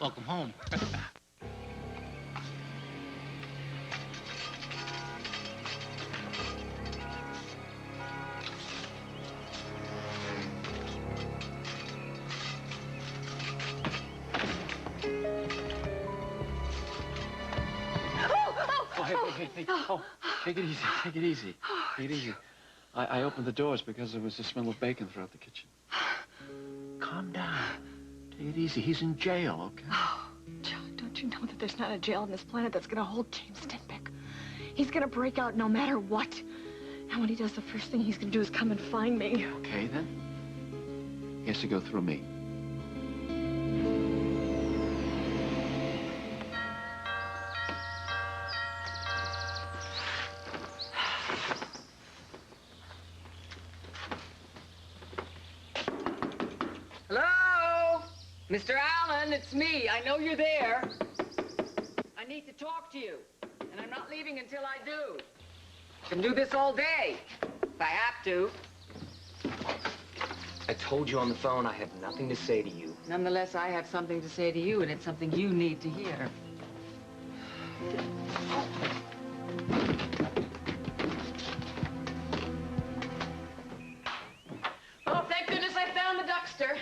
Welcome home. Hey. Oh, take it easy. Take it easy. Take it easy. I opened the doors because there was a smell of bacon throughout the kitchen. Calm down. Take it easy. He's in jail, okay? Oh, John, don't you know that there's not a jail on this planet that's gonna hold James Stenbeck? He's gonna break out no matter what. And when he does, the first thing he's gonna do is come and find me. Okay, then. He has to go through me. Hello? Mr. Allen, it's me. I know you're there. I need to talk to you, and I'm not leaving until I do. I can do this all day, if I have to. I told you on the phone I have nothing to say to you. Nonetheless, I have something to say to you, and it's something you need to hear. Oh, thank goodness I found the Duckster.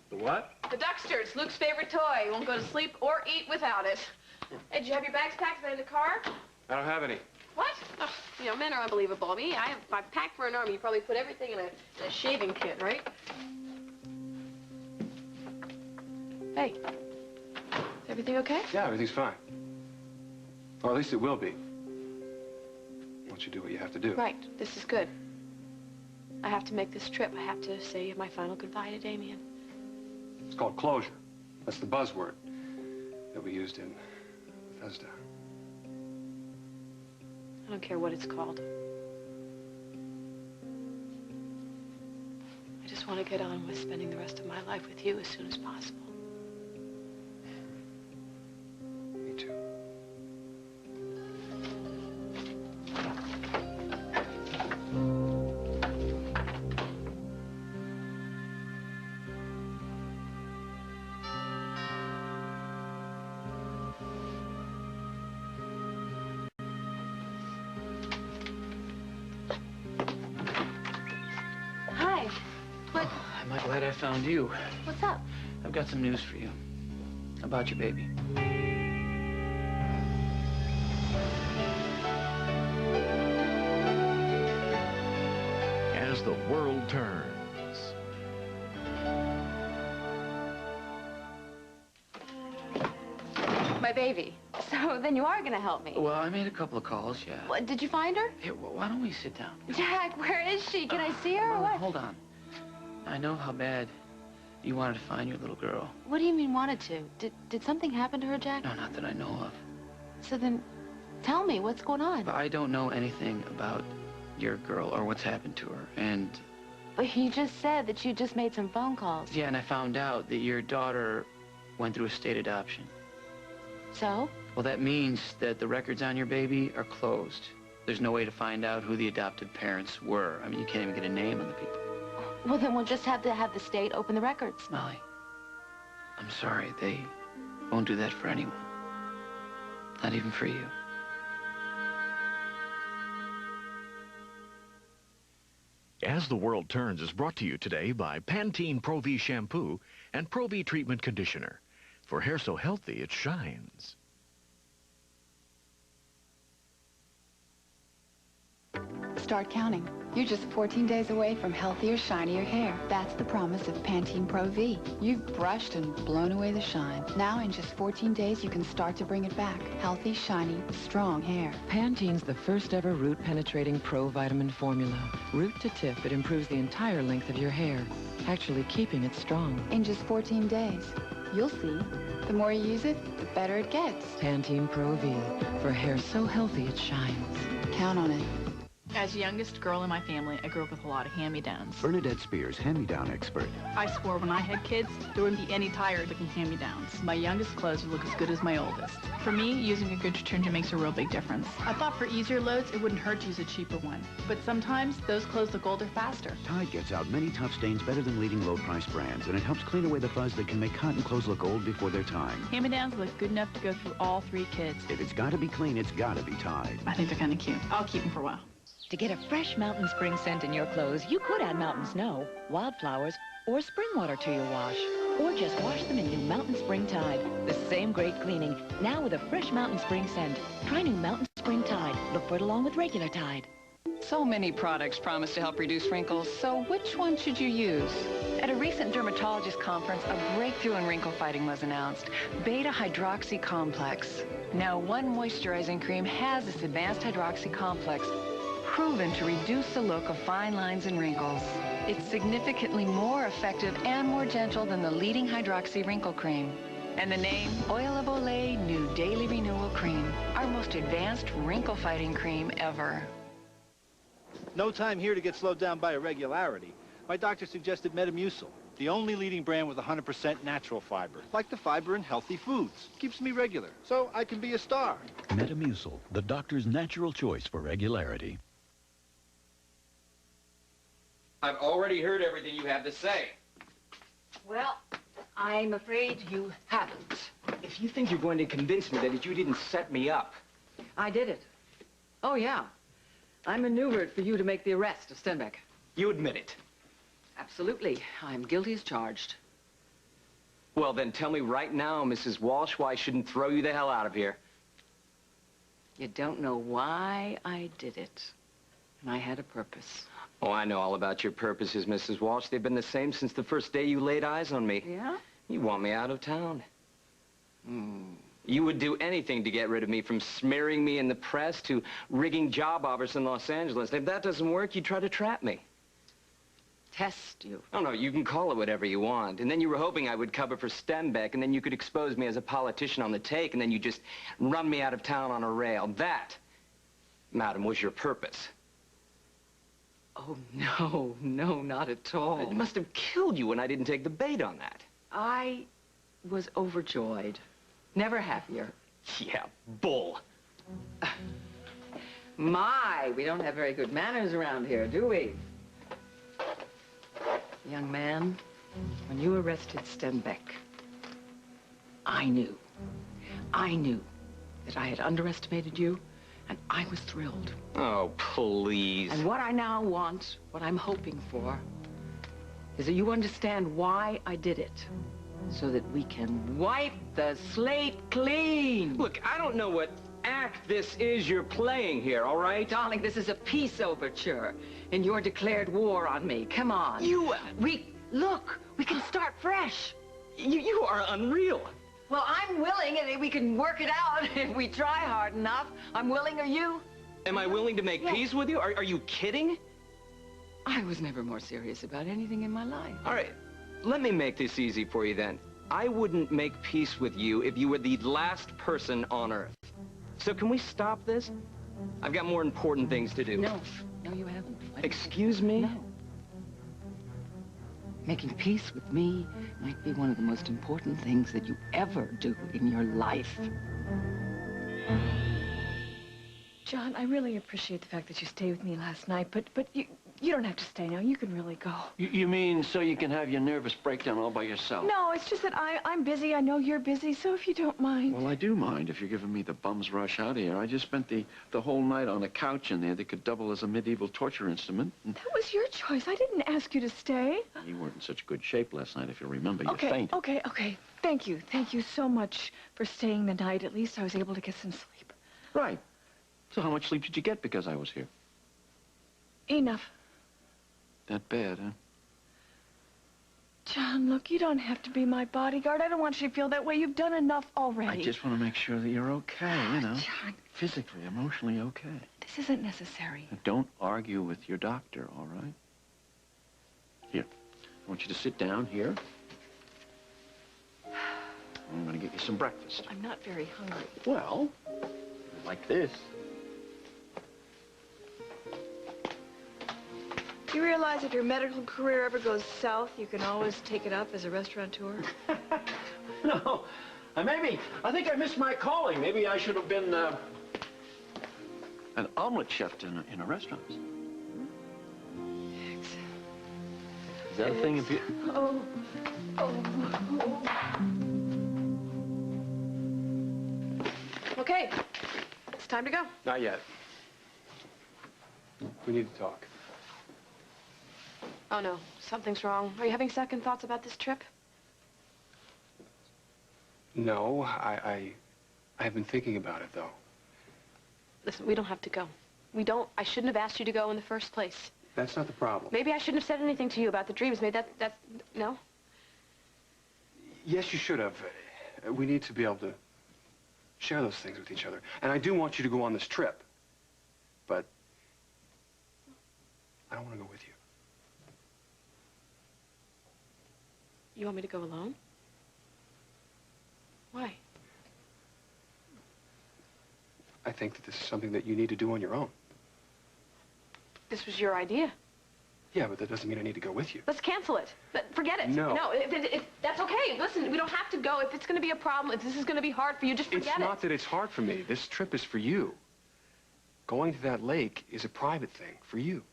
The what? The Duckster, it's Luke's favorite toy. He won't go to sleep or eat without it. Hey, did you have your bags packed? Are they in the car? I don't have any. What? Oh, you know, men are unbelievable. I packed for an army. You probably put everything in a shaving kit, right? Hey, is everything okay? Yeah, everything's fine. Or at least it will be. Once you do what you have to do. Right, this is good. I have to make this trip. I have to say my final goodbye to Damien. It's called closure. That's the buzzword that we used in Bethesda. I don't care what it's called. I just want to get on with spending the rest of my life with you as soon as possible. Me too. Hi. What? Oh, am I glad I found you. What's up? I've got some news for you. About your baby. As the world turns. My baby. So then you are going to help me. Well, I made a couple of calls, yeah. What, did you find her? Here, why don't we sit down? Jack, where is she? Can I see her or Well, what? hold on. I know how bad you wanted to find your little girl. What do you mean wanted to? Did something happen to her, Jack? No, not that I know of. So then tell me, what's going on? But I don't know anything about your girl or what's happened to her. And, But you just said that you just made some phone calls. yeah, and I found out that your daughter went through a state adoption. So? Well, that means that the records on your baby are closed. There's no way to find out who the adopted parents were. I mean, you can't even get a name on the people. Well, then we'll just have to have the state open the records. Molly, I'm sorry. They won't do that for anyone. Not even for you. As the World Turns is brought to you today by Pantene Pro-V Shampoo and Pro-V Treatment Conditioner. For hair so healthy, it shines. Start counting. You're just 14 days away from healthier, shinier hair. That's the promise of Pantene Pro-V. You've brushed and blown away the shine. Now in just 14 days, you can start to bring it back. Healthy, shiny, strong hair. Pantene's the first ever root-penetrating pro-vitamin formula. Root to tip, it improves the entire length of your hair, actually keeping it strong. In just 14 days. You'll see. The more you use it, the better it gets. Pantene Pro-V, for hair so healthy it shines. Count on it. As youngest girl in my family, I grew up with a lot of hand-me-downs. Bernadette Spears, hand-me-down expert. I swore when I had kids, there wouldn't be any tired-looking hand-me-downs. My youngest clothes would look as good as my oldest. For me, using a good detergent makes a real big difference. I thought for easier loads, it wouldn't hurt to use a cheaper one. But sometimes, those clothes look older faster. Tide gets out many tough stains better than leading low-price brands, and it helps clean away the fuzz that can make cotton clothes look old before their time. Hand-me-downs look good enough to go through all 3 kids. If it's got to be clean, it's got to be Tide. I think they're kind of cute. I'll keep them for a while. To get a fresh mountain spring scent in your clothes, you could add mountain snow, wildflowers, or spring water to your wash. Or just wash them in new Mountain Spring Tide. The same great cleaning, now with a fresh mountain spring scent. Try new Mountain Spring Tide. Look for it along with regular Tide. So many products promise to help reduce wrinkles, so which one should you use? At a recent dermatologist conference, a breakthrough in wrinkle fighting was announced, beta-hydroxy complex. Now, one moisturizing cream has this advanced hydroxy complex, proven to reduce the look of fine lines and wrinkles. It's significantly more effective and more gentle than the leading hydroxy wrinkle cream. And the name, Oil of Olay New Daily Renewal Cream, our most advanced wrinkle-fighting cream ever. No time here to get slowed down by irregularity. My doctor suggested Metamucil, the only leading brand with 100% natural fiber, like the fiber in healthy foods. Keeps me regular, so I can be a star. Metamucil, the doctor's natural choice for regularity. I've already heard everything you have to say. Well, I'm afraid you haven't. If you think you're going to convince me that you didn't set me up... I did it. Oh, yeah. I maneuvered for you to make the arrest of Stenbeck. You admit it. Absolutely. I'm guilty as charged. Well, then tell me right now, Mrs. Walsh, why I shouldn't throw you the hell out of here. You don't know why I did it. And I had a purpose. Oh, I know all about your purposes, Mrs. Walsh. They've been the same since the first day you laid eyes on me. Yeah? You want me out of town. You would do anything to get rid of me, from smearing me in the press to rigging job offers in Los Angeles. And if that doesn't work, you try to trap me. Test you. Oh, no, you can call it whatever you want. And then you were hoping I would cover for Stenbeck, and then you could expose me as a politician on the take, and then you just run me out of town on a rail. That, madam, was your purpose. Oh, no, not at all. It must have killed you when I didn't take the bait on that. I was overjoyed. Never happier. Yeah, bull. My, we don't have very good manners around here, do we? Young man, when you arrested Stenbeck, I knew that I had underestimated you, and I was thrilled. Oh, please. And what I now want, what I'm hoping for, is that you understand why I did it, so that we can wipe the slate clean. Look, I don't know what act this is you're playing here, all right? Darling, this is a peace overture in your declared war on me. Come on. Look, we can start fresh. You are unreal. Well, I'm willing, and we can work it out if we try hard enough. I'm willing, are you? Am I willing to make peace with you? Are you kidding? I was never more serious about anything in my life. All right, let me make this easy for you then. I wouldn't make peace with you if you were the last person on Earth. So can we stop this? I've got more important things to do. No, you haven't. Excuse me? No. Making peace with me might be one of the most important things that you ever do in your life. John, I really appreciate the fact that you stayed with me last night, but you don't have to stay now. You can really go. You mean so you can have your nervous breakdown all by yourself? No, it's just that I'm busy. I know you're busy, so if you don't mind. Well, I do mind if you're giving me the bum's rush out of here. I just spent the whole night on a couch in there that could double as a medieval torture instrument. That was your choice. I didn't ask you to stay. You weren't in such good shape last night, if you remember. You fainted. Okay. Thank you. Thank you so much for staying the night. At least I was able to get some sleep. Right. So how much sleep did you get because I was here? Enough. That bad, huh? John, look, you don't have to be my bodyguard. I don't want you to feel that way. You've done enough already. I just want to make sure that you're okay, you know. John. Physically, emotionally okay. This isn't necessary. Now, don't argue with your doctor, all right? Here, I want you to sit down here. I'm going to get you some breakfast. I'm not very hungry. Well, like this. Do you realize if your medical career ever goes south, you can always take it up as a restaurateur? No. I think I missed my calling. Maybe I should have been an omelet chef in a restaurant. Is that a thing of Okay, it's time to go. Not yet. We need to talk. Oh, no, something's wrong. Are you having second thoughts about this trip? No, I have been thinking about it, though. Listen, we don't have to go. I shouldn't have asked you to go in the first place. That's not the problem. Maybe I shouldn't have said anything to you about the dreams. Maybe no? Yes, you should have. We need to be able to share those things with each other. And I do want you to go on this trip. But I don't want to go with you. You want me to go alone? Why? I think that this is something that you need to do on your own. This was your idea. Yeah, but that doesn't mean I need to go with you. Let's cancel it. Forget it. No. No, that's okay. Listen, we don't have to go. If it's going to be a problem, if this is going to be hard for you, just forget it. It's not that it's hard for me. This trip is for you. Going to that lake is a private thing for you.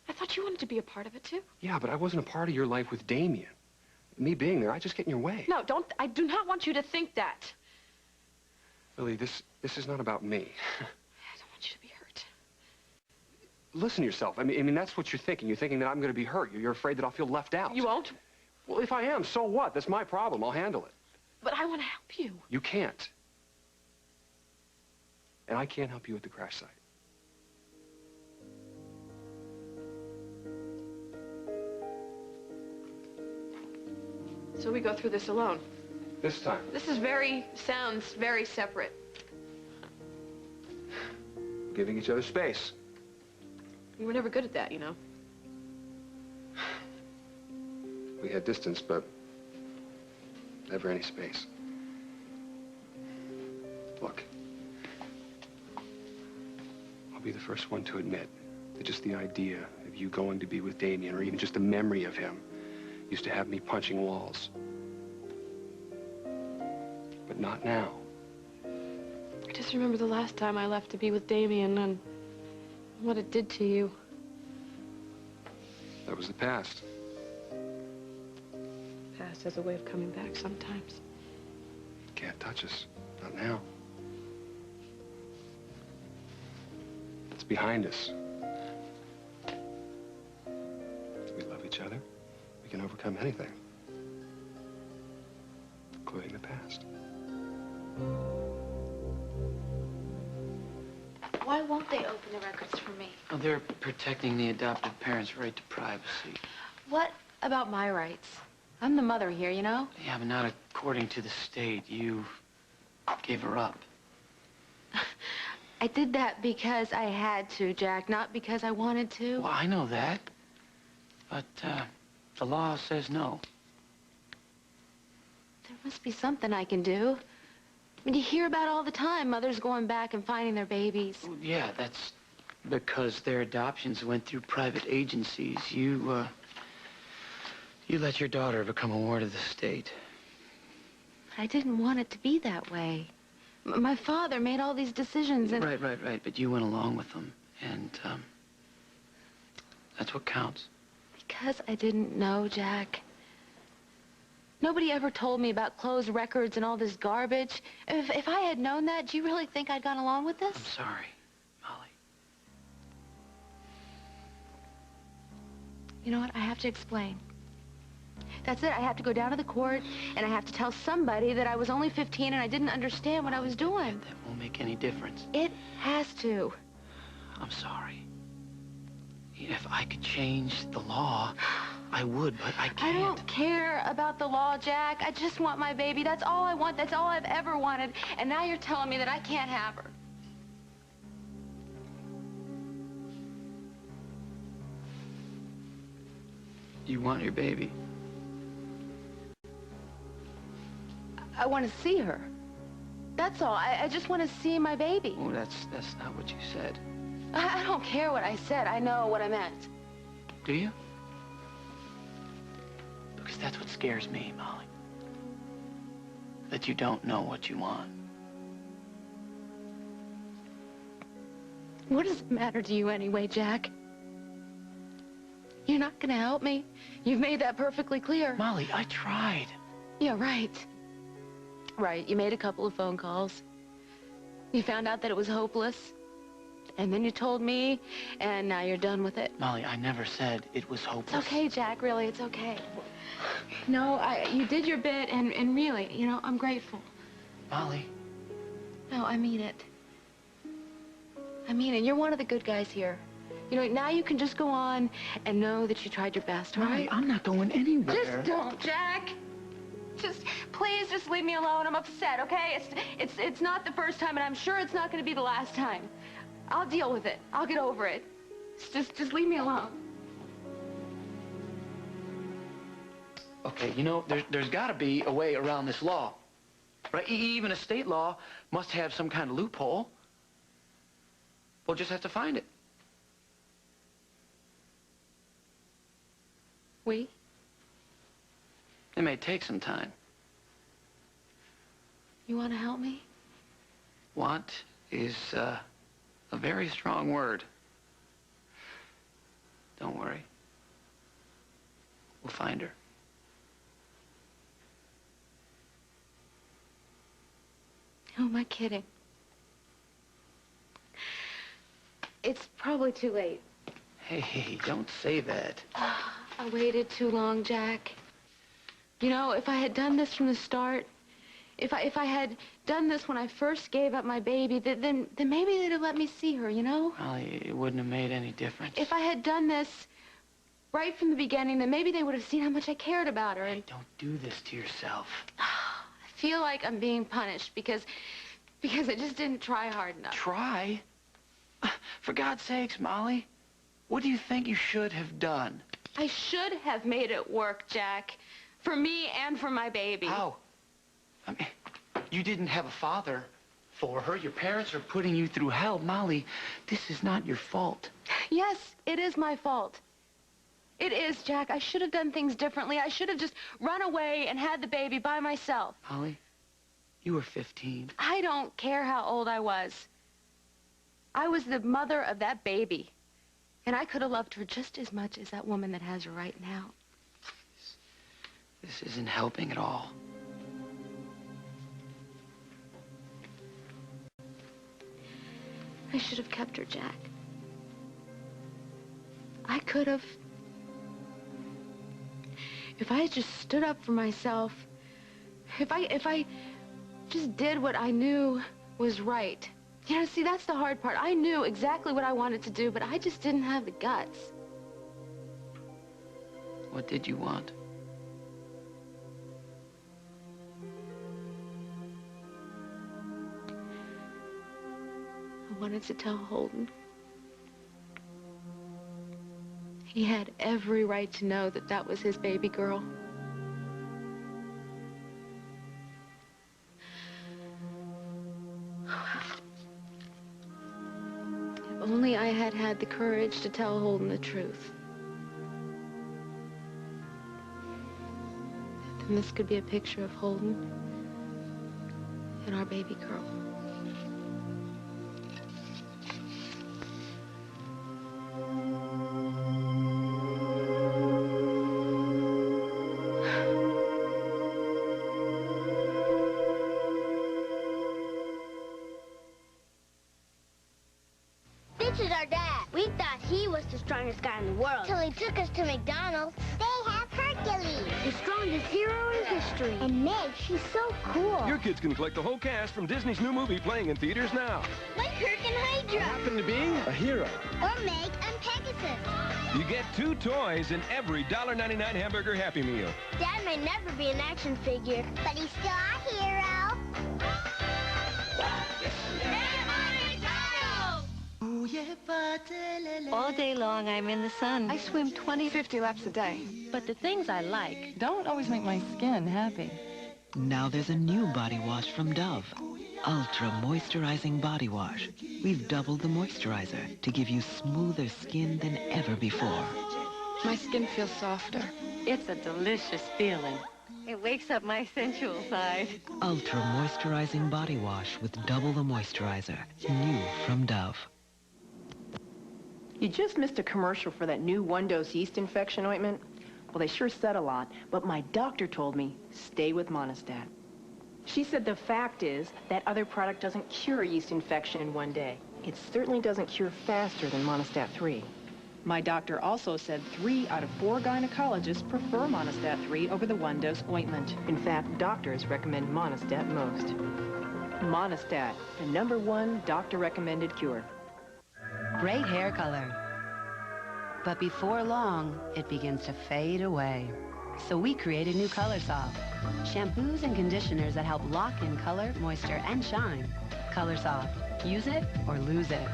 I thought you wanted to be a part of it, too. Yeah, but I wasn't a part of your life with Damien. Me being there, I just get in your way. No, I do not want you to think that. Lily, this is not about me. I don't want you to be hurt. Listen to yourself. I mean, that's what you're thinking. You're thinking that I'm going to be hurt. You're afraid that I'll feel left out. You won't? Well, if I am, so what? That's my problem. I'll handle it. But I want to help you. You can't. And I can't help you at the crash site. So we go through this alone. This time. This sounds very separate. Giving each other space. We were never good at that, you know. We had distance, but never any space. Look, I'll be the first one to admit that just the idea of you going to be with Damien, or even just the memory of him, used to have me punching walls. But not now. I just remember the last time I left to be with Damien and what it did to you. That was the past. Past has a way of coming back sometimes. You can't touch us. Not now. It's behind us. We love each other. We can overcome anything, including the past. Why won't they open the records for me? Oh, they're protecting the adoptive parents' right to privacy. What about my rights? I'm the mother here, you know? Yeah, but not according to the state. You gave her up. I did that because I had to, Jack, not because I wanted to. Well, I know that. But, the law says no. There must be something I can do. I mean, you hear about all the time, mothers going back and finding their babies. Well, yeah, that's because their adoptions went through private agencies. You let your daughter become a ward of the state. I didn't want it to be that way. My father made all these decisions and... Right. But you went along with them. And, that's what counts. Because I didn't know, Jack. Nobody ever told me about closed records and all this garbage. If I had known that, do you really think I'd gone along with this? I'm sorry, Molly. You know what? I have to explain. That's it. I have to go down to the court, and I have to tell somebody that I was only 15 and I didn't understand what I was doing. That won't make any difference. It has to. I'm sorry. If I could change the law, I would, but I can't. I don't care about the law, Jack. I just want my baby. That's all I want. That's all I've ever wanted. And now you're telling me that I can't have her. You want your baby? I want to see her. That's all. I just want to see my baby. Oh, that's not what you said. I don't care what I said. I know what I meant. Do you? Because that's what scares me, Molly. That you don't know what you want. What does it matter to you anyway, Jack? You're not gonna help me. You've made that perfectly clear. Molly, I tried. Yeah, right. Right, you made a couple of phone calls. You found out that it was hopeless. And then you told me, and now you're done with it. Molly, I never said it was hopeless. It's okay, Jack, really, it's okay. No, you did your bit, and really, you know, I'm grateful. Molly. No, I mean it. I mean it. You're one of the good guys here. You know, now you can just go on and know that you tried your best, all Molly, right? I'm not going anywhere. Just don't, Jack. Please just leave me alone. I'm upset, okay? It's not the first time, and I'm sure it's not going to be the last time. I'll deal with it. I'll get over it. Just leave me alone. Okay, you know, there's got to be a way around this law. Right? Even a state law must have some kind of loophole. We'll just have to find it. We? It may take some time. You want to help me? Want is a very strong word. Don't worry. We'll find her. Who am I kidding? It's probably too late. Hey, don't say that. I waited too long, Jack. You know, if I had done this from the start, if I had done this when I first gave up my baby, then maybe they'd have let me see her, you know? Molly, it wouldn't have made any difference. If I had done this right from the beginning, then maybe they would have seen how much I cared about her. And don't do this to yourself. I feel like I'm being punished because I just didn't try hard enough. Try? For God's sakes, Molly, what do you think you should have done? I should have made it work, Jack. For me and for my baby. How? I mean, you didn't have a father for her. Your parents are putting you through hell. Molly, this is not your fault. Yes, it is my fault. It is, Jack. I should have done things differently. I should have just run away and had the baby by myself. Molly, you were 15. I don't care how old I was. I was the mother of that baby. And I could have loved her just as much as that woman that has her right now. This isn't helping at all. I should have kept her, Jack. I could have. If I had just stood up for myself, if I just did what I knew was right. You know, see, that's the hard part. I knew exactly what I wanted to do, but I just didn't have the guts. What did you want? I wanted to tell Holden. He had every right to know that that was his baby girl. If only I had had the courage to tell Holden the truth. Then this could be a picture of Holden and our baby girl. This is our dad. We thought he was the strongest guy in the world. Till he took us to McDonald's. They have Hercules, the strongest hero in history. And Meg, she's so cool. Your kids can collect the whole cast from Disney's new movie playing in theaters now. Like Herc and Hydra. Happen to be a hero. Or Meg and Pegasus. You get 2 toys in every $1.99 hamburger Happy Meal. Dad may never be an action figure, but he's still a hero. All day long, I'm in the sun. I swim 50 laps a day. But the things I like don't always make my skin happy. Now there's a new body wash from Dove. Ultra Moisturizing Body Wash. We've doubled the moisturizer to give you smoother skin than ever before. My skin feels softer. It's a delicious feeling. It wakes up my sensual side. Ultra Moisturizing Body Wash with double the moisturizer. New from Dove. You just missed a commercial for that new one-dose yeast infection ointment. Well, they sure said a lot, but my doctor told me, stay with Monistat. She said the fact is that other product doesn't cure yeast infection in one day. It certainly doesn't cure faster than Monistat 3. My doctor also said 3 out of 4 gynecologists prefer Monistat 3 over the one-dose ointment. In fact, doctors recommend Monistat most. Monistat, the #1 doctor-recommended cure. Great hair color. But before long, it begins to fade away. So we created new Color Soft. Shampoos and conditioners that help lock in color, moisture, and shine. Color Soft. Use it or lose it.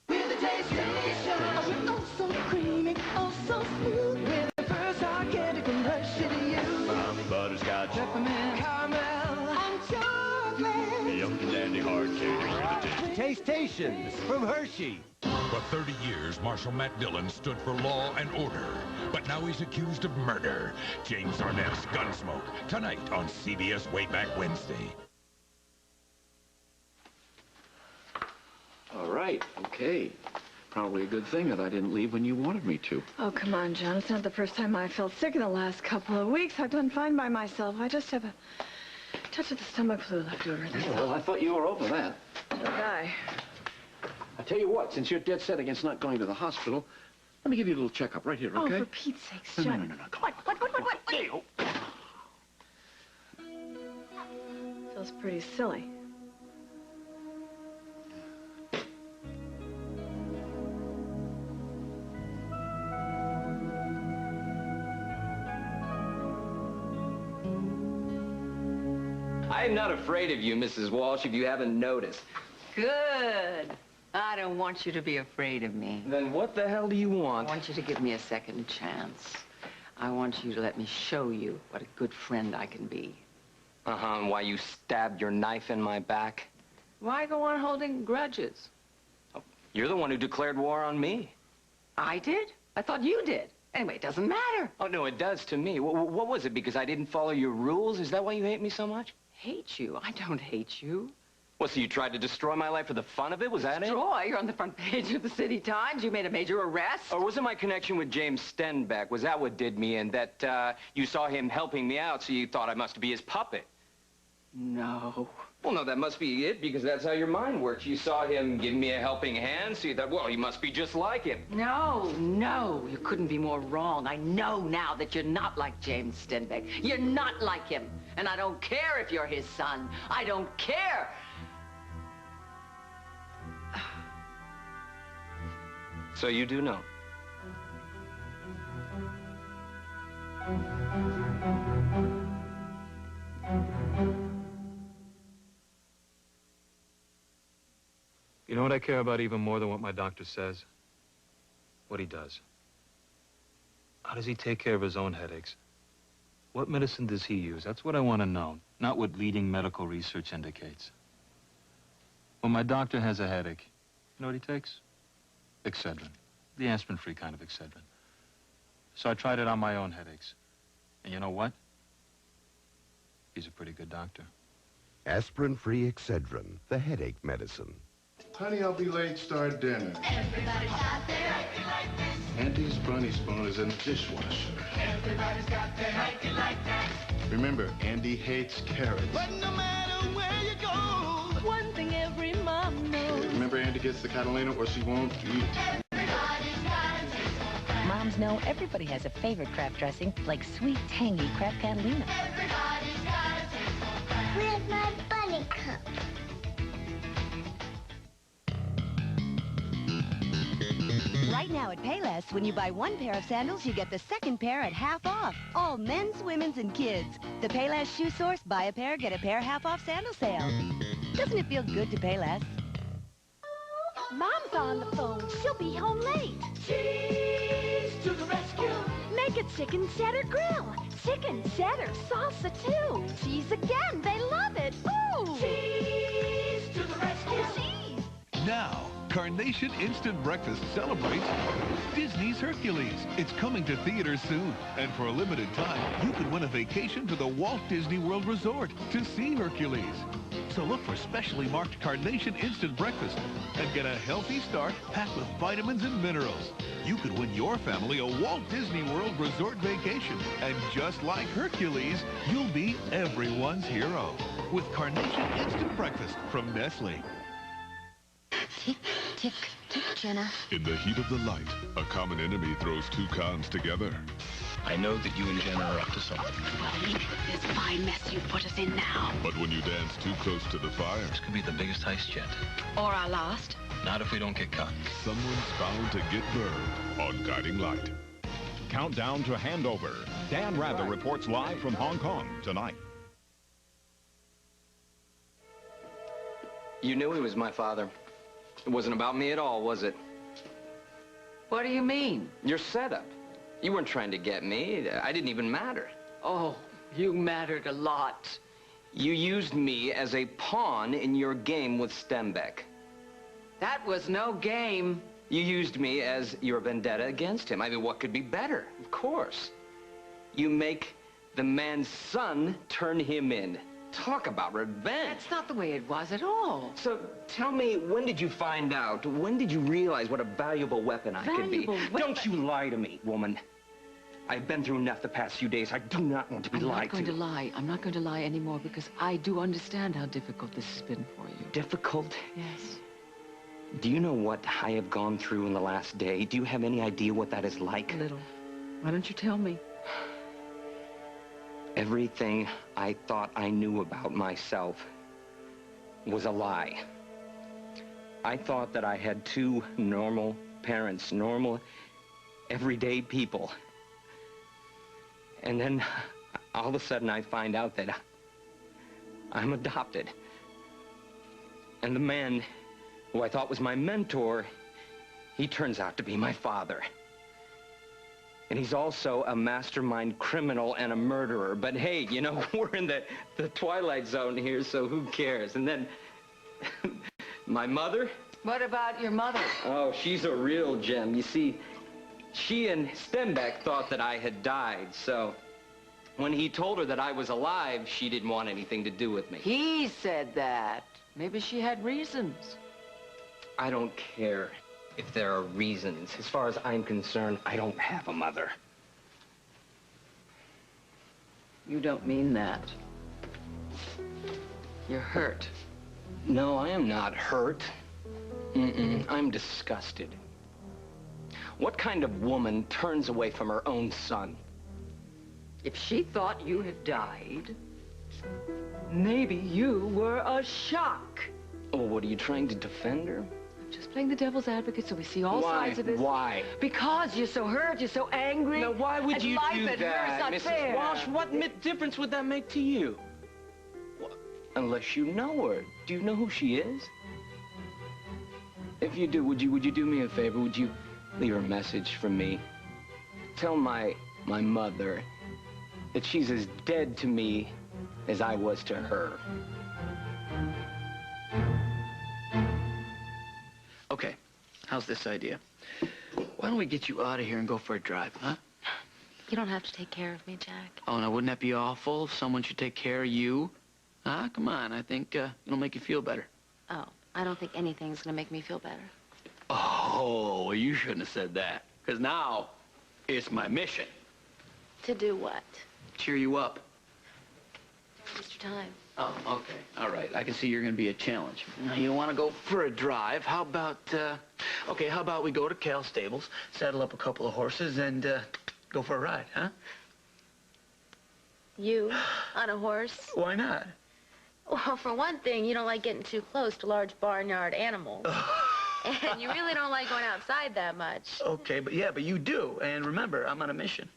With a taste station, oh so creamy, oh so smooth. With the first hot candy from Hershey to you. Butterscotch, Peppermint, caramel, and chocolate. Young and dandy hard candy. Tastations from Hershey. For 30 years, Marshal Matt Dillon stood for law and order. But now he's accused of murder. James Arnett's Gunsmoke, tonight on CBS Way Back Wednesday. All right, okay. Probably a good thing that I didn't leave when you wanted me to. Oh, come on, John. It's not the first time I felt sick in the last couple of weeks. I've done fine by myself. I just have a touch of the stomach flu left over. Well, I thought you were over that. Okay. I tell you what, since you're dead set against not going to the hospital, let me give you a little checkup right here, okay? Oh, for Pete's sake, No, John. no, come on. What? There you go. Feels pretty silly. I'm not afraid of you, Mrs. Walsh, if you haven't noticed. Good. I don't want you to be afraid of me. Then what the hell do you want? I want you to give me a second chance. I want you to let me show you what a good friend I can be. Uh-huh, and why you stabbed your knife in my back? Why go on holding grudges? Oh, you're the one who declared war on me. I did? I thought you did. Anyway, it doesn't matter. Oh, no, it does to me. What was it? Because I didn't follow your rules? Is that why you hate me so much? Hate you? I don't hate you. Well, so you tried to destroy my life for the fun of it? Was that it? Destroy? You're on the front page of the City Times. You made a major arrest. Or was it my connection with James Stenbeck? Was that what did me in? That you saw him helping me out, so you thought I must be his puppet? No. Well, no, that must be it, because that's how your mind works. You saw him give me a helping hand, so you thought, well, he must be just like him. No, you couldn't be more wrong. I know now that you're not like James Stenbeck. You're not like him. And I don't care if you're his son. I don't care. So you do know. You know what I care about even more than what my doctor says? What he does. How does he take care of his own headaches? What medicine does he use? That's what I want to know, not what leading medical research indicates. When my doctor has a headache, you know what he takes? Excedrin. The aspirin-free kind of Excedrin. So I tried it on my own headaches. And you know what? He's a pretty good doctor. Aspirin-free Excedrin, the headache medicine. Honey, I'll be late. Start dinner. Everybody's got their hypey like this. Auntie's brownie spoon is in the dishwasher. Everybody's got their hypey like that. Remember, Andy hates carrots. But no matter where you go, one thing every mom knows. Remember, Andy gets the Catalina or she won't eat. Everybody's got a taste. Moms know everybody has a favorite Kraft dressing, like sweet, tangy Kraft Catalina. Everybody's got a taste. Where's my buttercup? Right now at Payless, when you buy one pair of sandals, you get the second pair at half off. All men's, women's, and kids. The Payless Shoe Source, buy a pair, get a pair half off sandal sale. Doesn't it feel good to pay less? Mom's on the phone. She'll be home late. Cheese to the rescue. Make it chicken cheddar grill. Chicken cheddar salsa too. Cheese again. They love it. Ooh. Cheese Carnation Instant Breakfast celebrates Disney's Hercules. It's coming to theaters soon. And for a limited time, you could win a vacation to the Walt Disney World Resort to see Hercules. So look for specially marked Carnation Instant Breakfast and get a healthy start packed with vitamins and minerals. You could win your family a Walt Disney World Resort vacation. And just like Hercules, you'll be everyone's hero with Carnation Instant Breakfast from Nestle. Tick, tick, tick, Jenna. In the heat of the light, a common enemy throws two cons together. I know that you and Jenna are up to something. Well, look at this fine mess you put us in now. But when you dance too close to the fire... This could be the biggest heist yet. Or our last. Not if we don't get caught. Someone's bound to get burned on Guiding Light. Countdown to handover. Dan Rather reports live from Hong Kong tonight. You knew he was my father. It wasn't about me at all, was it? What do you mean? Your setup. You weren't trying to get me. I didn't even matter. Oh, you mattered a lot. You used me as a pawn in your game with Stembeck. That was no game. You used me as your vendetta against him. I mean, what could be better? Of course. You make the man's son turn him in. Talk about revenge. That's not the way it was at all. So tell me, when did you find out? When did you realize what a valuable weapon I could be? Don't you lie to me, woman. I've been through enough the past few days. I do not want to be lied to. I'm not going to lie. I'm not going to lie anymore because I do understand how difficult this has been for you. Difficult? Yes. Do you know what I have gone through in the last day? Do you have any idea what that is like? A little. Why don't you tell me? Everything I thought I knew about myself was a lie. I thought that I had two normal parents, normal, everyday people. And then, all of a sudden, I find out that I'm adopted. And the man who I thought was my mentor, he turns out to be my father. And he's also a mastermind criminal and a murderer. But hey, you know, we're in the twilight zone here, so who cares? And then, my mother? What about your mother? Oh, she's a real gem. You see, she and Stembeck thought that I had died, so when he told her that I was alive, she didn't want anything to do with me. He said that. Maybe she had reasons. I don't care if there are reasons. As far as I'm concerned, I don't have a mother. You don't mean that. You're hurt. No, I am not hurt. I'm disgusted. What kind of woman turns away from her own son? If she thought you had died, maybe you were a shock. Oh, what, are you trying to defend her? I'm just playing the devil's advocate so we see all Why? sides of this. Why? Because you're so hurt, you're so angry. Now, why would you do that, Mrs. Mrs. Walsh? What difference would that make to you? Well, unless you know her. Do you know who she is? If you do, would you do me a favor? Would you leave her a message from me? Tell my mother that she's as dead to me as I was to her. Okay, how's this idea? Why don't we get you out of here and go for a drive, huh? You don't have to take care of me, Jack. Oh, now, wouldn't that be awful if someone should take care of you? Huh? Come on, I think it'll make you feel better. Oh, I don't think anything's gonna make me feel better. Oh, well, you shouldn't have said that, because now it's my mission. To do what? Cheer you up. Waste your time. Oh, okay. All right. I can see you're going to be a challenge. Now, you want to go for a drive. How about, okay, how about we go to Cal's stables, saddle up a couple of horses, and go for a ride, huh? You on a horse? Why not? Well, for one thing, you don't like getting too close to large barnyard animals. And you really don't like going outside that much. Okay, but you do. And remember, I'm on a mission.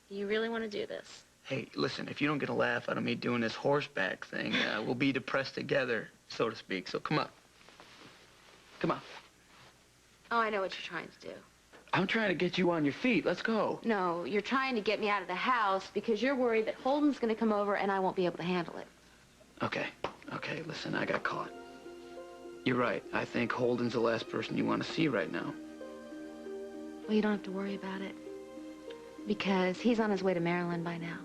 You really want to do this? Hey, listen, if you don't get a laugh out of me doing this horseback thing, we'll be depressed together, so to speak. So come on. Come on. Oh, I know what you're trying to do. I'm trying to get you on your feet. Let's go. No, you're trying to get me out of the house because you're worried that Holden's going to come over and I won't be able to handle it. Okay, listen, I got caught. You're right. I think Holden's the last person you want to see right now. Well, you don't have to worry about it. Because he's on his way to Maryland by now.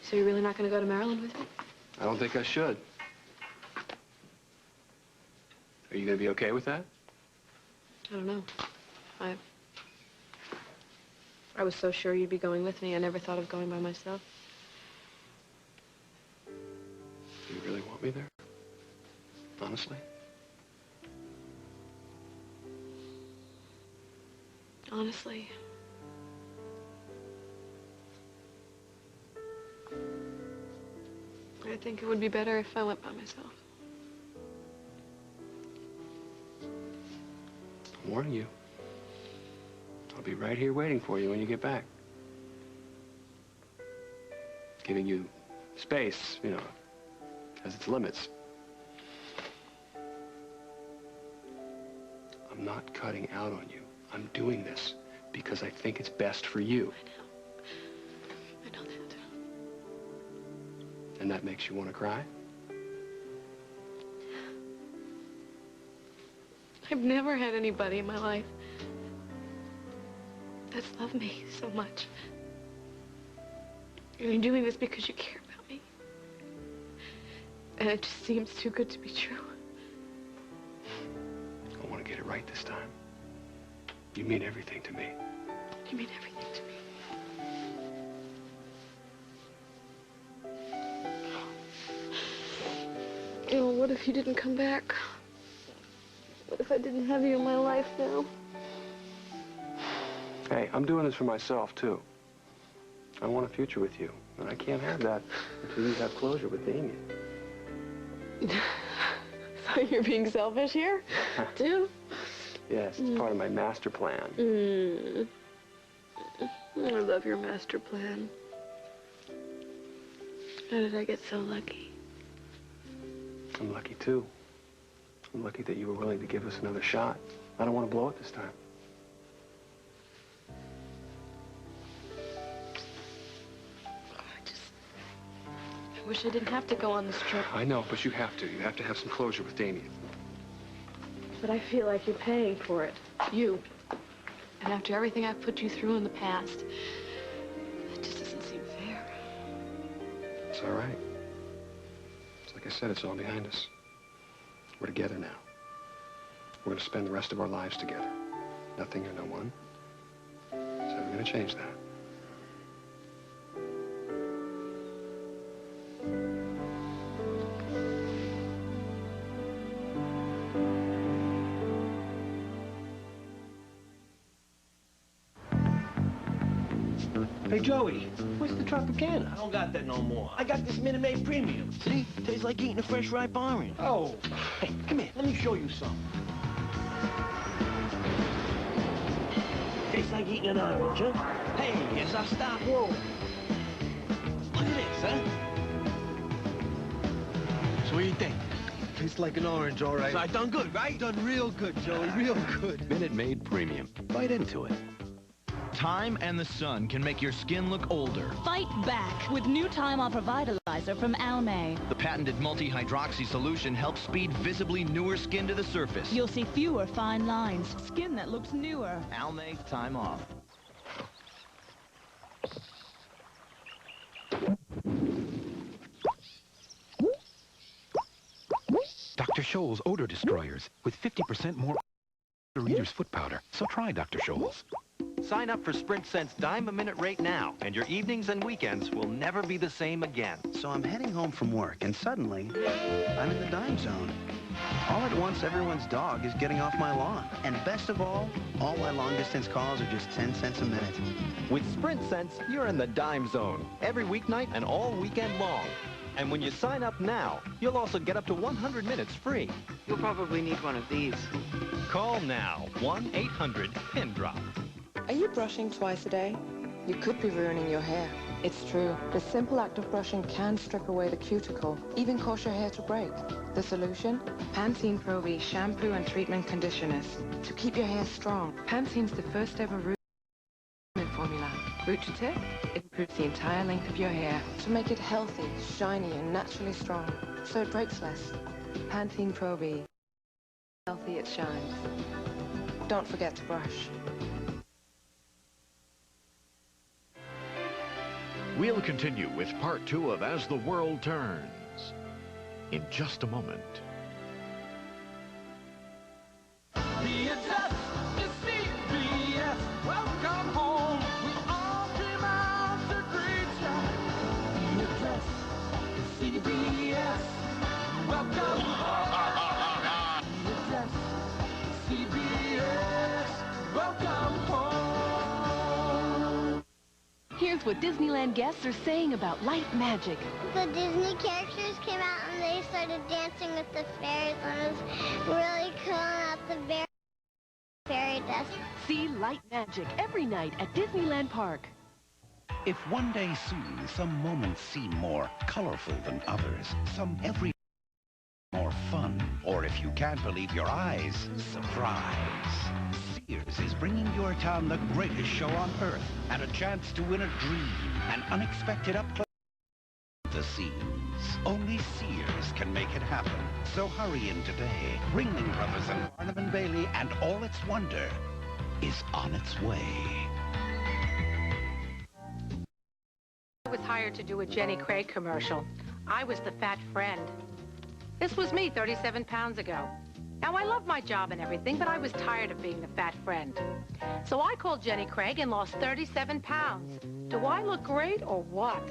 So you're really not going to go to Maryland with me? I don't think I should. Are you going to be okay with that? I don't know. I was so sure you'd be going with me, I never thought of going by myself. Do you really want me there? Honestly? Honestly. I think it would be better if I went by myself. I'm warning you. I'll be right here waiting for you when you get back. Giving you space, you know, has its limits. I'm not cutting out on you. I'm doing this because I think it's best for you. I know that. And that makes you want to cry? I've never had anybody in my life that's loved me so much. And you're doing this because you care about me. And it just seems too good to be true. I want to get it right this time. You mean everything to me. You mean everything to me. Oh, what if you didn't come back? What if I didn't have you in my life now? Hey, I'm doing this for myself, too. I want a future with you, and I can't have that until you have closure with Damien. So you're being selfish here, too? Yes, it's part of my master plan. I love your master plan. How did I get so lucky? I'm lucky, too. I'm lucky that you were willing to give us another shot. I don't want to blow it this time. I wish I didn't have to go on this trip. I know, but you have to. You have to have some closure with Damien. But I feel like you're paying for it. You. And after everything I've put you through in the past, it just doesn't seem fair. It's all right. It's like I said, it's all behind us. We're together now. We're going to spend the rest of our lives together. Nothing or no one is ever going to change that. Hey, Joey, where's the Tropicana? I don't got that no more. I got this Minute Maid Premium. See? Tastes like eating a fresh, ripe orange. Oh. Hey, come here. Let me show you something. Tastes like eating an orange, huh? Hey, as I stop rolling. Look at this, huh? So what do you think? Tastes like an orange, all right. So I done good, right? Done real good, Joey, real good. Minute Maid Premium. Bite into it. Time and the sun can make your skin look older. Fight back with new Time Off Revitalizer from Almay. The patented multi-hydroxy solution helps speed visibly newer skin to the surface. You'll see fewer fine lines, skin that looks newer. Almay Time Off. Dr. Scholl's Odor Destroyers with 50% more Reader's Foot Powder. So try Dr. Scholl's. Sign up for Sprint Scent's dime-a-minute rate now, and your evenings and weekends will never be the same again. So I'm heading home from work, and suddenly, I'm in the dime zone. All at once, everyone's dog is getting off my lawn. And best of all my long-distance calls are just 10 cents a minute. With Sprint Scents, you're in the dime zone, every weeknight and all weekend long. And when you sign up now, you'll also get up to 100 minutes free. You'll probably need one of these. Call now, 1-800-PIN-DROP. Are you brushing twice a day? You could be ruining your hair. It's true. The simple act of brushing can strip away the cuticle, even cause your hair to break. The solution? Pantene Pro V shampoo and treatment conditioners. To keep your hair strong, Pantene's the first ever root formula. Root to tip, it improves the entire length of your hair to make it healthy, shiny, and naturally strong, so it breaks less. Pantene Pro V. Healthy it shines. Don't forget to brush. We'll continue with part 2 of As the World Turns in just a moment. The address is CBS. Welcome home. We all came out to greet ya. The address is CBS. Welcome home. The address is CBS. Welcome home. Here's what Disneyland guests are saying about light magic. The Disney characters came out and they started dancing with the fairies, and it was really cool at the fairy dust. See light magic every night at Disneyland Park. If one day soon some moments seem more colorful than others, some every more fun, or if you can't believe your eyes, surprise. Sears is bringing your town the greatest show on earth and a chance to win a dream, an unexpected up-close the scenes. Only Sears can make it happen. So hurry in today. Ringling Brothers and Barnum and Bailey and all its wonder is on its way. I was hired to do a Jenny Craig commercial. I was the fat friend. This was me 37 pounds ago. Now, I love my job and everything, but I was tired of being the fat friend. So I called Jenny Craig and lost 37 pounds. Do I look great or what?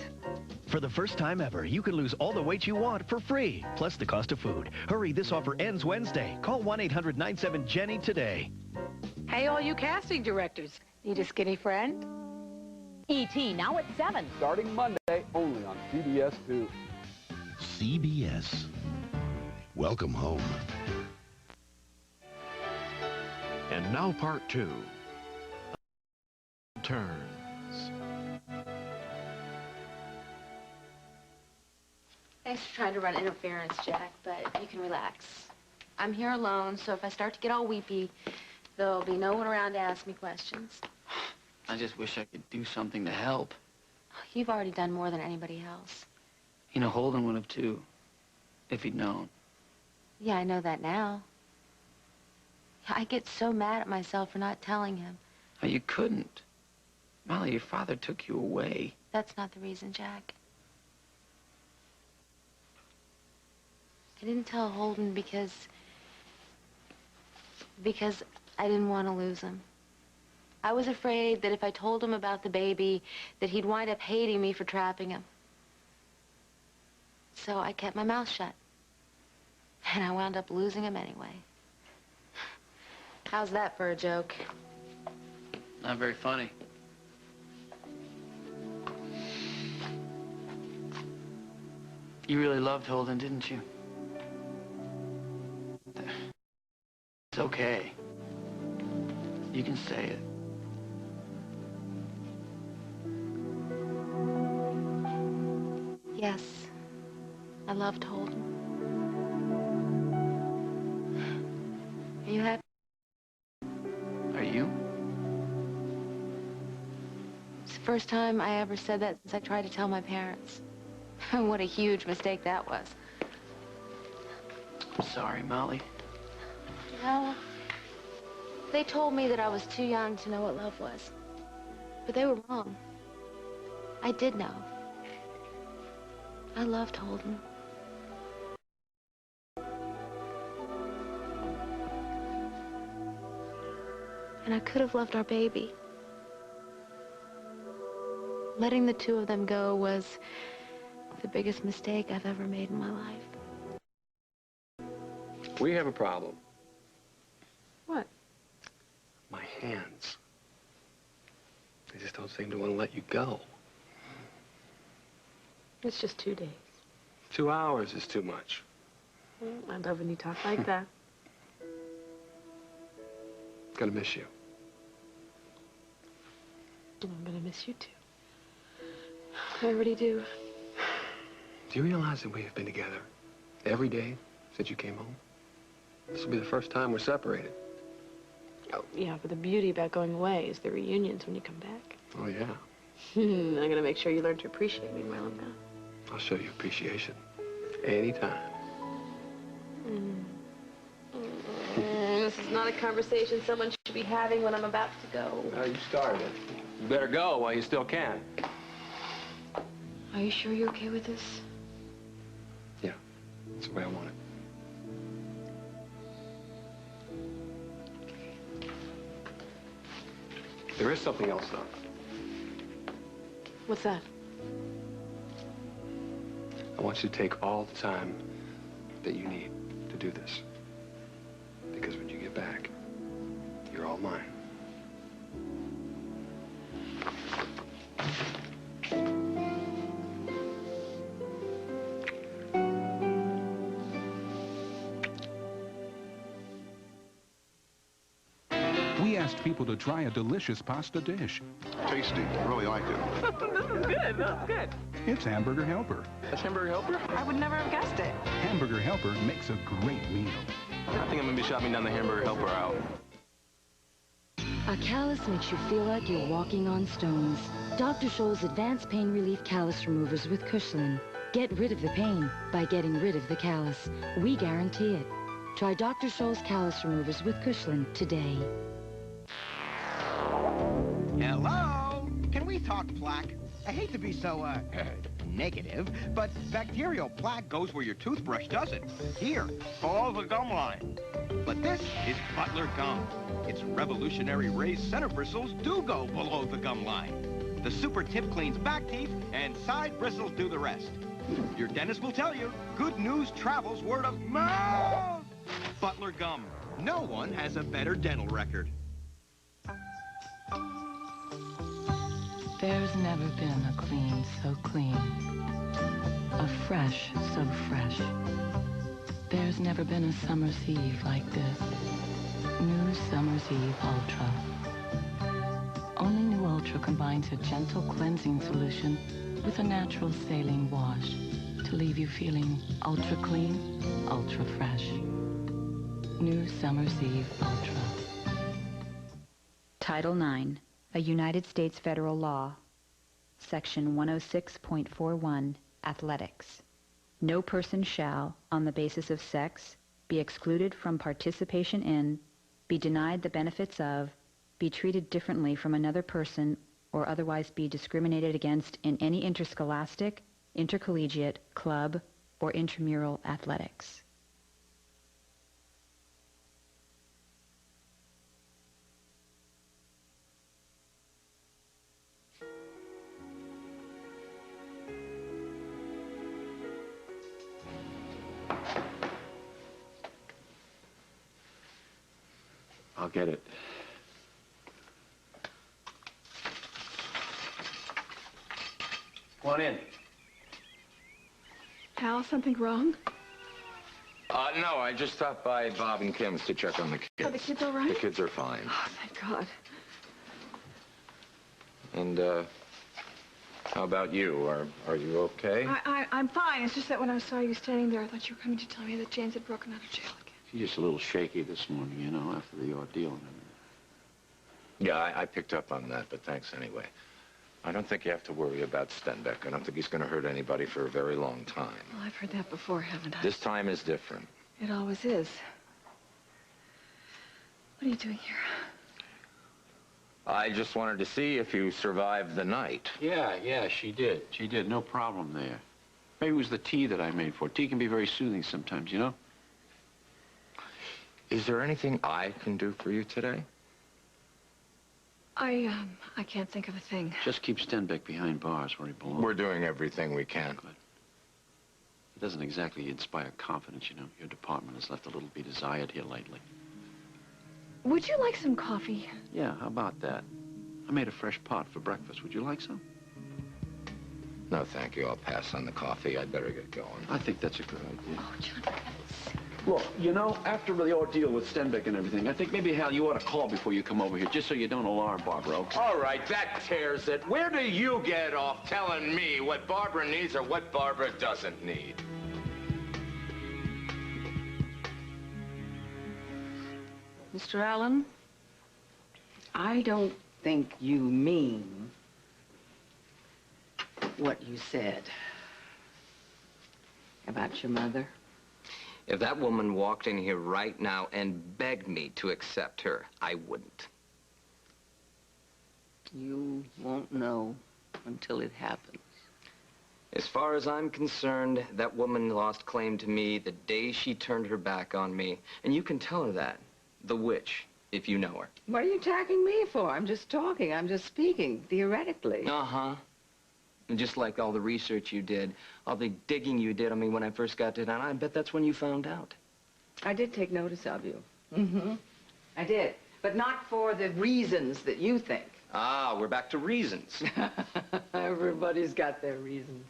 For the first time ever, you can lose all the weight you want for free, plus the cost of food. Hurry, this offer ends Wednesday. Call 1-800-97-JENNY today. Hey, all you casting directors, need a skinny friend? E.T. now at 7. Starting Monday, only on CBS 2. CBS. Welcome home. And now part 2. Turns. Thanks for trying to run interference, Jack, but you can relax. I'm here alone, so if I start to get all weepy, there'll be no one around to ask me questions. I just wish I could do something to help. You've already done more than anybody else. You know, Holden would have too, if he'd known. Yeah, I know that now. I get so mad at myself for not telling him. Oh, you couldn't. Molly, your father took you away. That's not the reason, Jack. I didn't tell Holden because I didn't want to lose him. I was afraid that if I told him about the baby, that he'd wind up hating me for trapping him. So I kept my mouth shut. And I wound up losing him anyway. How's that for a joke? Not very funny. You really loved Holden, didn't you? It's okay. You can say it. Yes, I loved Holden. Are you happy? Are you? It's the first time I ever said that since I tried to tell my parents. What a huge mistake that was. I'm sorry, Molly. No. They told me that I was too young to know what love was. But they were wrong. I did know. I loved Holden. And I could have loved our baby. Letting the two of them go was the biggest mistake I've ever made in my life. We have a problem. What? My hands. They just don't seem to want to let you go. It's just 2 days. 2 hours is too much. I love when you talk like that. Gonna miss you. I'm gonna miss you too. I already do. Do you realize that we have been together every day since you came home? This will be the first time we're separated. Oh, yeah, but the beauty about going away is the reunions when you come back. Oh, yeah. I'm gonna make sure you learn to appreciate me while I'm gone. I'll show you appreciation anytime. This is not a conversation someone should be having when I'm about to go. You started it. You better go while you still can. Are you sure you're okay with this? Yeah, that's the way I want it. There is something else, though. What's that? I want you to take all the time that you need to do this. Because when you get back, you're all mine. We asked people to try a delicious pasta dish. Tasty. Really like it. This is good. That's good. It's Hamburger Helper. That's Hamburger Helper? I would never have guessed it. Hamburger Helper makes a great meal. I think I'm gonna be shopping down the Hamburger Helper aisle. A callus makes you feel like you're walking on stones. Dr. Scholl's Advanced Pain Relief Callus Removers with Cushling. Get rid of the pain by getting rid of the callus. We guarantee it. Try Dr. Scholl's Callus Removers with Cushling today. Hello? Can we talk plaque? I hate to be so, negative, but bacterial plaque goes where your toothbrush doesn't. Here, below the gum line. But this is Butler Gum. Its revolutionary raised center bristles do go below the gum line. The super tip cleans back teeth, and side bristles do the rest. Your dentist will tell you, good news travels word of mouth. Butler Gum. No one has a better dental record. There's never been a clean so clean, a fresh so fresh. There's never been a summer's eve like this. New Summer's Eve Ultra. Only New Ultra combines a gentle cleansing solution with a natural saline wash to leave you feeling ultra clean, ultra fresh. New Summer's Eve Ultra. Title IX, a United States federal law. Section 106.41, Athletics. No person shall, on the basis of sex, be excluded from participation in, be denied the benefits of, be treated differently from another person, or otherwise be discriminated against in any interscholastic, intercollegiate, club, or intramural athletics. I'll get it. Come on in. Al, something wrong? No, I just stopped by Bob and Kim's to check on the kids. Are the kids all right? The kids are fine. Oh, thank God. And, how about you? Are you okay? I'm fine. It's just that when I saw you standing there, I thought you were coming to tell me that James had broken out of jail again. She's just a little shaky this morning, you know, after the ordeal and everything. Yeah, I picked up on that, but thanks anyway. I don't think you have to worry about Stenbeck. I don't think he's going to hurt anybody for a very long time. Well, I've heard that before, haven't I? This time is different. It always is. What are you doing here? I just wanted to see if you survived the night. Yeah, she did. She did. No problem there. Maybe it was the tea that I made for her. Tea can be very soothing sometimes, you know? Is there anything I can do for you today? I can't think of a thing. Just keep Stenbeck behind bars where he belongs. We're doing everything we can. Good. It doesn't exactly inspire confidence, you know. Your department has left a little to be desired here lately. Would you like some coffee? Yeah, how about that? I made a fresh pot for breakfast. Would you like some? No, thank you. I'll pass on the coffee. I'd better get going. I think that's a good idea. Oh, John, Look, you know, after the ordeal with Stenbeck and everything, I think maybe, Hal, you ought to call before you come over here, just so you don't alarm Barbara, okay? All right, that tears it. Where do you get off telling me what Barbara needs or what Barbara doesn't need? Mr. Allen, I don't think you mean what you said about your mother. If that woman walked in here right now and begged me to accept her, I wouldn't. You won't know until it happens. As far as I'm concerned, that woman lost claim to me the day she turned her back on me. And you can tell her that. The witch, if you know her. What are you attacking me for? I'm just talking. I'm just speaking, theoretically. Uh-huh. And just like all the research you did, all the digging you did on me when I first got to town, I bet that's when you found out. I did take notice of you. Mm-hmm. I did. But not for the reasons that you think. Ah, we're back to reasons. Everybody's got their reasons.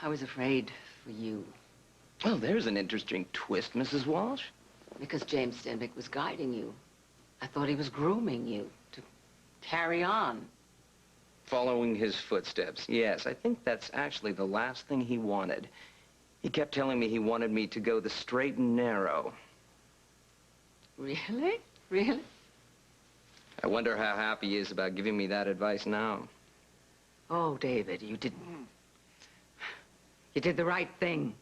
I was afraid for you. Well, there's an interesting twist, Mrs. Walsh. Because James Stenbeck was guiding you. I thought he was grooming you to carry on. Following his footsteps. Yes, I think that's actually the last thing he wanted. He kept telling me he wanted me to go the straight and narrow. Really? Really? I wonder how happy he is about giving me that advice now. Oh, David, you did the right thing.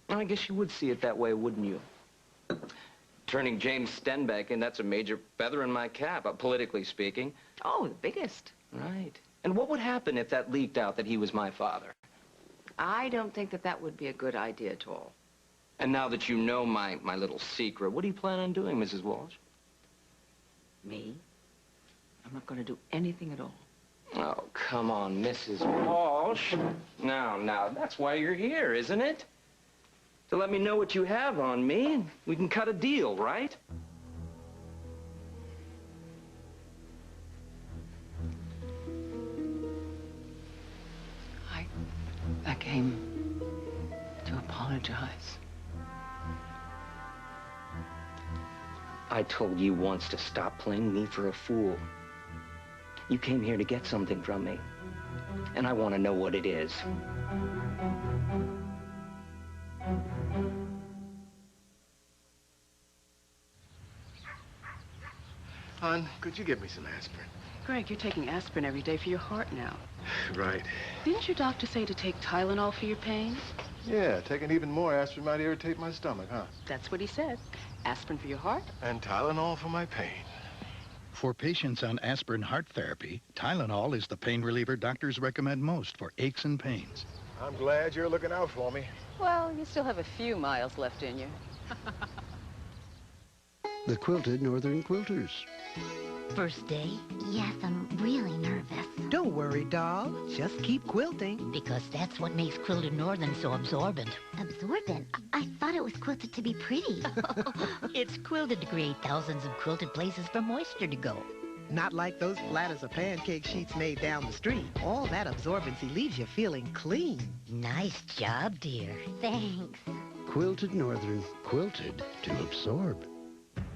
Well, I guess you would see it that way, wouldn't you? Turning James Stenbeck in, that's a major feather in my cap, politically speaking. Oh, the biggest. Right. And what would happen if that leaked out that he was my father? I don't think that that would be a good idea at all. And now that you know my little secret, what do you plan on doing, Mrs. Walsh? Me? I'm not going to do anything at all. Oh, come on, Mrs. Walsh. Now, that's why you're here, isn't it? To let me know what you have on me, and we can cut a deal, right? I came to apologize. I told you once to stop playing me for a fool. You came here to get something from me, and I want to know what it is. Hon, could you get me some aspirin? Greg, you're taking aspirin every day for your heart now. Right. Didn't your doctor say to take Tylenol for your pain? Yeah, taking even more aspirin might irritate my stomach, huh? That's what he said. Aspirin for your heart. And Tylenol for my pain. For patients on aspirin heart therapy, Tylenol is the pain reliever doctors recommend most for aches and pains. I'm glad you're looking out for me. Well, you still have a few miles left in you. The Quilted Northern Quilters. First day? Yes, I'm really nervous. Don't worry, doll. Just keep quilting. Because that's what makes Quilted Northern so absorbent. Absorbent? I thought it was quilted to be pretty. It's quilted to create thousands of quilted places for moisture to go. Not like those flat as a pancake sheets made down the street. All that absorbency leaves you feeling clean. Nice job, dear. Thanks. Quilted Northern. Quilted to absorb.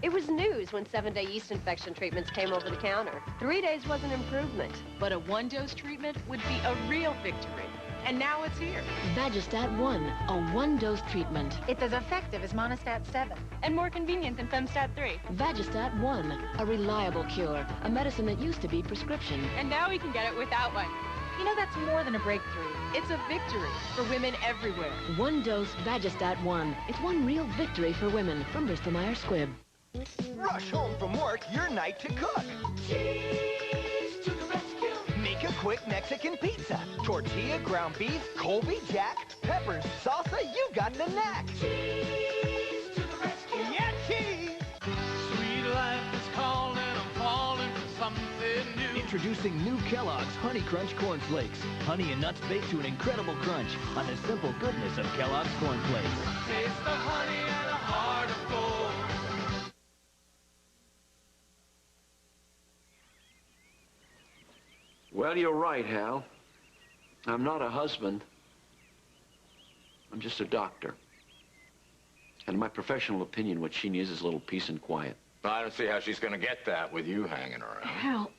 It was news when 7-day yeast infection treatments came over the counter. 3 days was an improvement. But a one-dose treatment would be a real victory. And now it's here. Vagistat 1, a one-dose treatment. It's as effective as Monistat 7 and more convenient than Femstat 3. Vagistat 1, a reliable cure, a medicine that used to be prescription. And now we can get it without one. You know, that's more than a breakthrough. It's a victory for women everywhere. One-dose Vagistat 1. It's one real victory for women from Bristol-Myers Squibb. Rush home from work, your night to cook. Cheese to the rescue. Make a quick Mexican pizza. Tortilla, ground beef, Colby Jack, peppers, salsa, you got the knack. Cheese to the rescue. Yeah, cheese. Sweet life is calling, I'm falling for something new. Introducing new Kellogg's Honey Crunch Corn Flakes. Honey and nuts baked to an incredible crunch on the simple goodness of Kellogg's Corn Flakes. Taste of honey and a heart of gold. Well, you're right, Hal. I'm not a husband. I'm just a doctor. And in my professional opinion, what she needs is a little peace and quiet. I don't see how she's going to get that with you hanging around. Hal.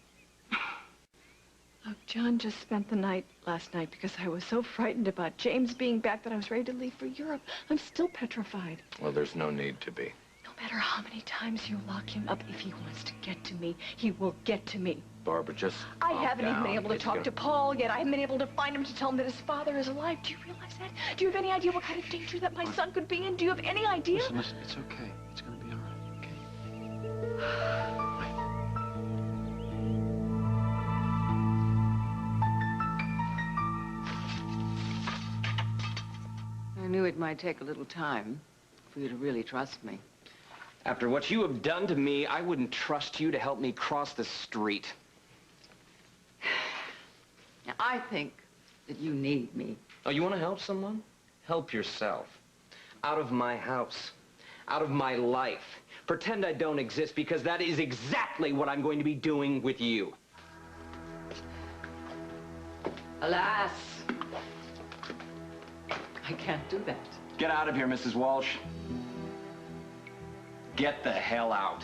Look, John just spent the night last night because I was so frightened about James being back that I was ready to leave for Europe. I'm still petrified. Well, there's no need to be. No matter how many times you lock him up, if he wants to get to me, he will get to me. Barbara, just I calm haven't even down. been able to It's talk gonna- to Paul yet. I haven't been able to find him to tell him that his father is alive. Do you realize that? Do you have any idea what kind of danger that my son could be in? Do you have any idea? Listen, it's okay. It's gonna be all right, okay? I knew it might take a little time for you to really trust me. After what you have done to me, I wouldn't trust you to help me cross the street. Now, I think that you need me. Oh, you want to help someone? Help yourself. Out of my house. Out of my life. Pretend I don't exist, because that is exactly what I'm going to be doing with you. Alas, I can't do that. Get out of here, Mrs. Walsh. Get the hell out.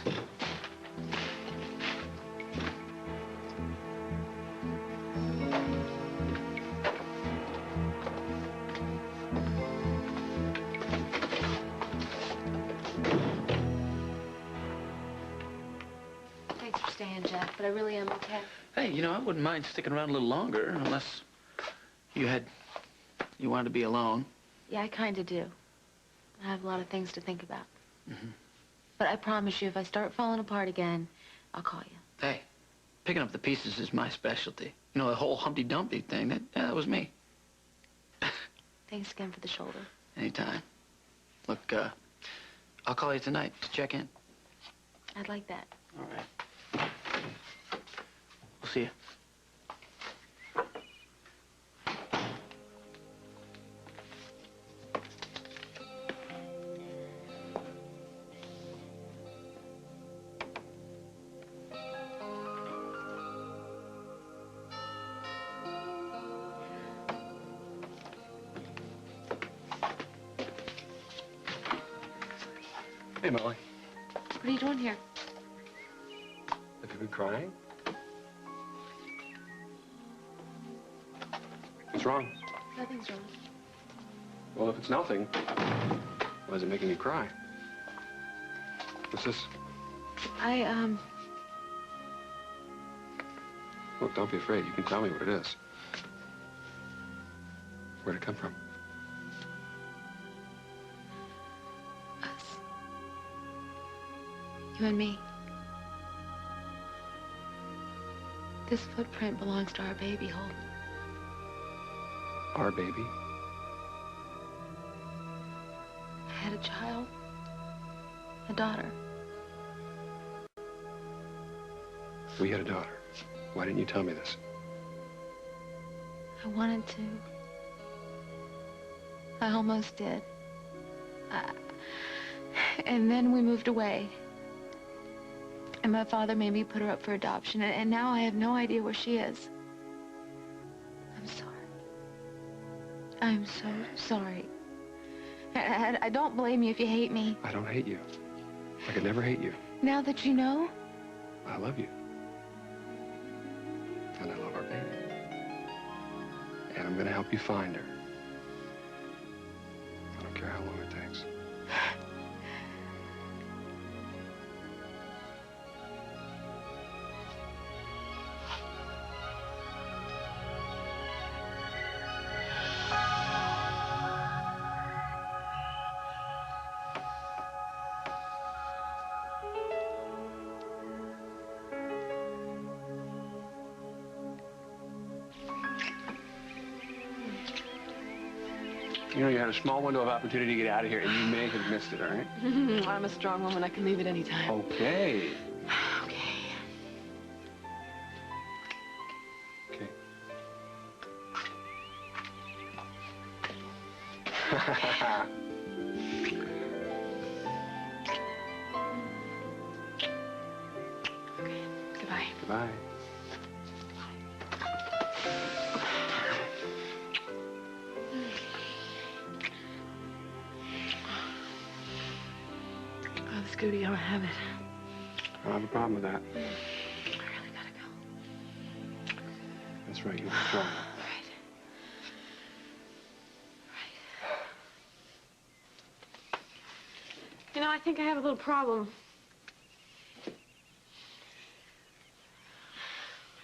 Thanks for staying, Jack, but I really am okay. Hey, you know, I wouldn't mind sticking around a little longer, unless you wanted to be alone. Yeah, I kind of do. I have a lot of things to think about. Mm-hmm. But I promise you, if I start falling apart again, I'll call you. Hey, picking up the pieces is my specialty. You know, the whole Humpty Dumpty thing, that was me. Thanks again for the shoulder. Anytime. Look, I'll call you tonight to check in. I'd like that. All right. We'll see you. Hey, Molly. What are you doing here? Have you been crying? What's wrong? Nothing's wrong. Well, if it's nothing, why is it making you cry? What's this? Look, don't be afraid. You can tell me what it is. Where'd it come from? Us. You and me. This footprint belongs to our baby, Holt. Our baby? I had a child. A daughter. We had a daughter. Why didn't you tell me this? I wanted to. I almost did. And then we moved away. And my father made me put her up for adoption, and now I have no idea where she is. I'm sorry. I'm so sorry. I don't blame you if you hate me. I don't hate you. I could never hate you. Now that you know, I love you. And I love our baby. And I'm gonna help you find her. I don't care how long it takes. You know, you had a small window of opportunity to get out of here, and you may have missed it, all right? I'm a strong woman. I can leave at any time. Okay. Okay. Okay. Goodbye. Goodbye. duty. I'll have it. I don't have a problem with that. I really gotta go. That's right, you're strong. You know, I think I have a little problem. I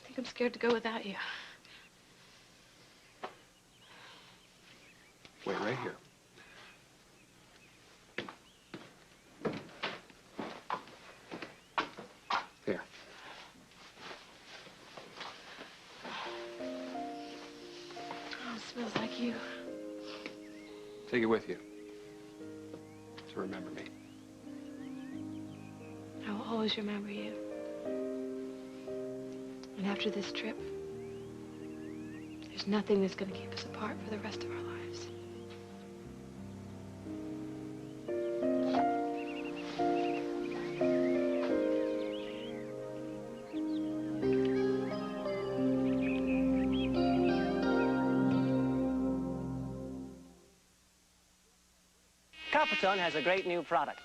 think I'm scared to go without you. Wait right here. Here. Oh, it smells like you. Take it with you. To remember me. I will always remember you. And after this trip, there's nothing that's going to keep us apart for the rest of our lives. Coppertone has a great new product.